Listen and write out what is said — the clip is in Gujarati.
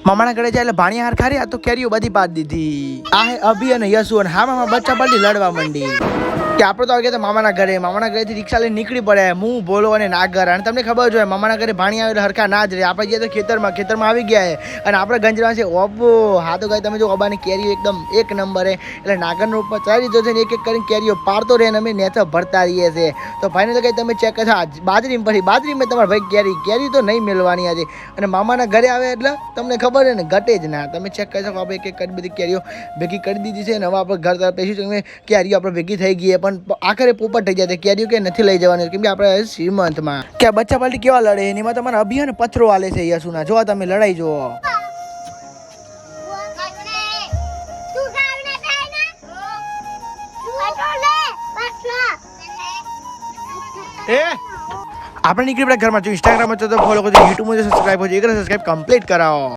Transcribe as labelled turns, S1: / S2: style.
S1: મામાના ઘરે જાય એટલે ભાણિયા હાર ખારી આ તો કેરીઓ બધી પાડી દીધી. આ હે અભી અને યશુ અને હા મામા બચ્ચા પાડી લડવા માંડી કે આપણે તો આવી ગયા મામાના ઘરેથી રિક્ષા લઈને નીકળી પડે હું ભોલો અને નાગર. અને તમને ખબર જોઈએ મામાના ઘરે ભાણી આવે હરખા ના જ રહે. આપણે ગયા તો ખેતરમાં આવી ગયા અને આપણે ગંજવા છે ઓબો. હા તો ગાય તમે જો ઓબાની કેરીઓ એકદમ એક નંબર હે. એટલે નાગરનો ઉપર ચડી જશે ને એક એક કરીને કેરીઓ પાડતો રહે ને અમે નેથા ભરતા રહીએ છીએ. તો ભાઈને તો કઈ તમે ચેક કરશો બાજરીમાં તમારા ભાઈ કેરી તો નહીં મેળવાની આજે. અને મામાના ઘરે આવે એટલે તમને ખબર છે ને ઘટે જ ના. તમે ચેક કરી શકો આપણે એક એક કરી બધી કેરીઓ ભેગી કરી દીધી છે. અને હવે આપણે ઘર તરફ પેશું કેરીઓ આપણે ભેગી થઈ ગઈ પણ આખરે પોપટ થઈ જાય કેરીઓ કે નથી લઈ જવાની કેમ કે આપણે શ્રીમંતમાં કે બચ્ચા પાલટી કેવા લડે એમાં તમારે અભિયાન ને પથરો આલે છે યશુના. જો તમે લડાઈ જુઓ. આપણે નીકળી પડ્યા ઘરમાં. જો ઇન્સ્ટાગ્રામમાં તો ફોલો કરજો, યુટ્યુબમાં સબસ્ક્રાઈબ કરજો. એક સબસ્ક્રાઈબ કમ્પ્લીટ કરાવો.